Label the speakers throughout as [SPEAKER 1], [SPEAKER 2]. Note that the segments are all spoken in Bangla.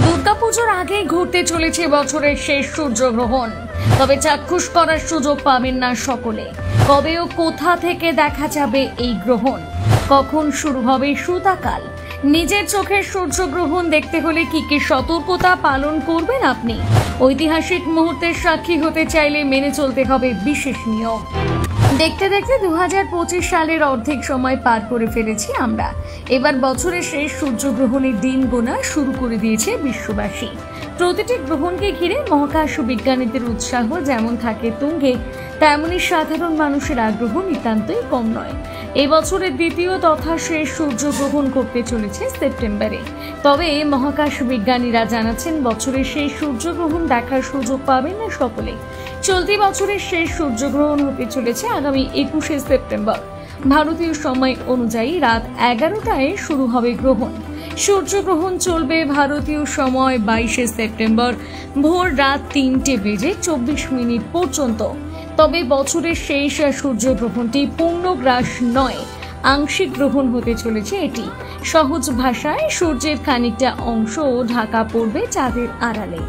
[SPEAKER 1] দুর্গাপুজোর আগেই ঘুরতে চলেছে বছরের শেষ সূর্যগ্রহণ। তবে চাক্ষুষ করার সুযোগ পাবেন না সকলে। কবে ও কোথা থেকে দেখা যাবে এই গ্রহণ, কখন শুরু হবে শীতকাল, নিজের চোখের সূর্যগ্রহণ দেখতে হলে কি কি সতর্কতা পালন করবেন আপনি? ঐতিহাসিক মুহূর্তের সাক্ষী হতে চাইলে মেনে চলতে হবে বিশেষ নিয়ম। দেখতে দেখতে 2025 সালের অর্ধেক সময় পার করে ফেলেছি আমরা। এবার বছরের শেষ সূর্যগ্রহণের দিন গোনা শুরু করে দিয়েছে বিশ্ববাসী। প্রতিটি গ্রহণকে ঘিরে মহাকাশ বিজ্ঞানীদের উৎসাহ যেমন থাকে তুঙ্গে, তেমনি সাধারণ মানুষের আগ্রহ নিতান্তই কম নয়। এই বছরের দ্বিতীয় তথা শেষ সূর্যগ্রহণ করতে চলেছে সেপ্টেম্বরে। তবে মহাকাশ বিজ্ঞানীরা জানাচ্ছেন বছরের শেষ সূর্যগ্রহণ দেখার সুযোগ পাবেন না সকলে। চলতি বছরের শেষ সূর্যগ্রহণ হতে চলেছে আগামী 21শে সেপ্টেম্বর। ভারতীয় সময় অনুযায়ী রাত 11টায় শুরু হবে গ্রহণ। সূর্যগ্রহণ চলবে ভারতীয় সময় 22শে সেপ্টেম্বর ভোর রাত 3:24 পর্যন্ত। তবে বছরের শেষ সূর্যগ্রহণটি পূর্ণগ্রাস নয়, আংশিক গ্রহণ হতে চলেছে এটি। সহজ ভাষায় সূর্যের খানিকটা অংশ ঢাকা পড়বে চাঁদের আড়ালে।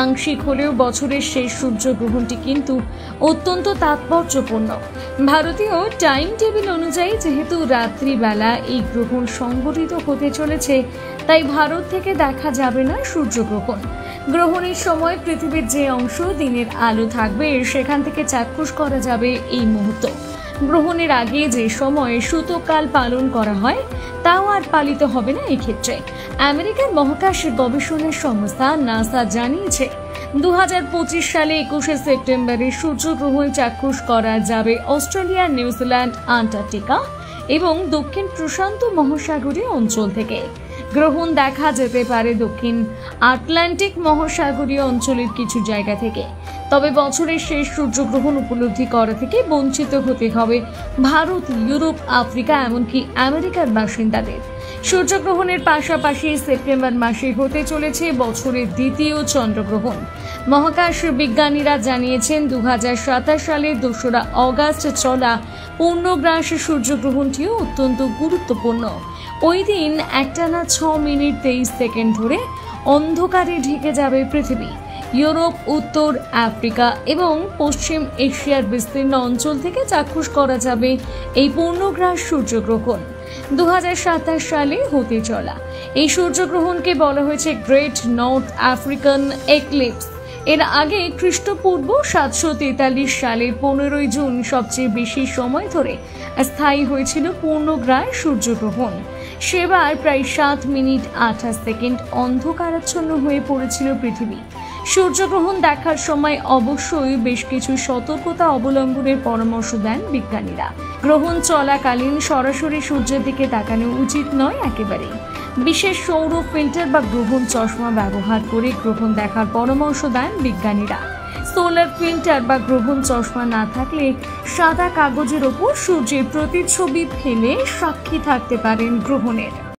[SPEAKER 1] আংশিক হলেও বছরের শেষ সূর্যগ্রহণটি কিন্তু অত্যন্ত তাৎপর্যপূর্ণ। ভারতীয় টাইম টেবিল অনুযায়ী যেহেতু রাত্রিবেলা এই গ্রহণ সংঘটিত হতে চলেছে, তাই ভারত থেকে দেখা যাবে না সূর্যগ্রহণ। গ্রহণের সময় পৃথিবীর যে অংশ দিনের আলো থাকবে সেখান থেকে চাক্ষুষ করা যাবে এই মুহূর্ত। গ্রহণের আগে যে সময় সূতককাল পালন করা হয় তাও আর পালিত হবে না এক্ষেত্রে। আমেরিকার মহাকাশ গবেষণা সংস্থা নাসা জানিয়েছে 2025 সালে 21শে সেপ্টেম্বরে সূর্যগ্রহণ চাক্ষুষ করা যাবে অস্ট্রেলিয়া, নিউজিল্যান্ড, আন্টার্কটিকা এবং দক্ষিণ প্রশান্ত মহাসাগরীয় অঞ্চল থেকে। গ্রহণ দেখা যেতে পারে দক্ষিণ আটলান্টিক মহাসাগরীয় অঞ্চলের কিছু জায়গা থেকে। তবে বছরের শেষ সূর্যগ্রহণ উপলব্ধি করা থেকে বঞ্চিত হতে হবে ভারত, ইউরোপ, আফ্রিকা এমনকি আমেরিকার বাসিন্দাদের। সূর্যগ্রহণের পাশাপাশি সেপ্টেম্বর মাসে হতে চলেছে বছরের দ্বিতীয় চন্দ্রগ্রহণ। মহাকাশ বিজ্ঞানীরা জানিয়েছেন 2027 সালের 2রা অগাস্ট চলা পূর্ণগ্রাস সূর্যগ্রহণটিও অত্যন্ত গুরুত্বপূর্ণ। ওই দিন একটানা 6 মিনিট 23 সেকেন্ড ধরে অন্ধকারে ঢেকে যাবে পৃথিবী। ইউরোপ, উত্তর আফ্রিকা এবং পশ্চিম এশিয়ার বিস্তীর্ণ অঞ্চল থেকে চাক্ষুষ করা যাবে এই পূর্ণগ্রাস সূর্যগ্রহণ। 2027 সালে হতে চলা এই সূর্যগ্রহণকে বলা হয়েছে গ্রেট নর্থ আফ্রিকান এক্লিপস। এর আগে খ্রিস্টপূর্ব 743 সালের 15ই জুন সবচেয়ে বেশি সময় ধরে স্থায়ী হয়েছিল পূর্ণগ্রাস সূর্যগ্রহণ। সেবার প্রায় 7 মিনিট 28 সেকেন্ড অন্ধকারাচ্ছন্ন হয়ে পড়েছিল পৃথিবী। সূর্যগ্রহণ দেখার সময় অবশ্যই বেশ কিছু সতর্কতা অবলম্বনের পরামর্শ দেন বিজ্ঞানীরা। গ্রহণ চলাকালীন সরাসরি সূর্যের দিকে তাকানো উচিত নয় একেবারেই। বিশেষ সৌর ফিল্টার বা গ্রহণ চশমা ব্যবহার করে গ্রহণ দেখার পরামর্শ দেন বিজ্ঞানীরা। সোলার ফিল্টার বা গ্রহণ চশমা না থাকলে সাদা কাগজের ওপর সূর্যের প্রতিচ্ছবি ফেলে সাক্ষী থাকতে পারেন গ্রহণের।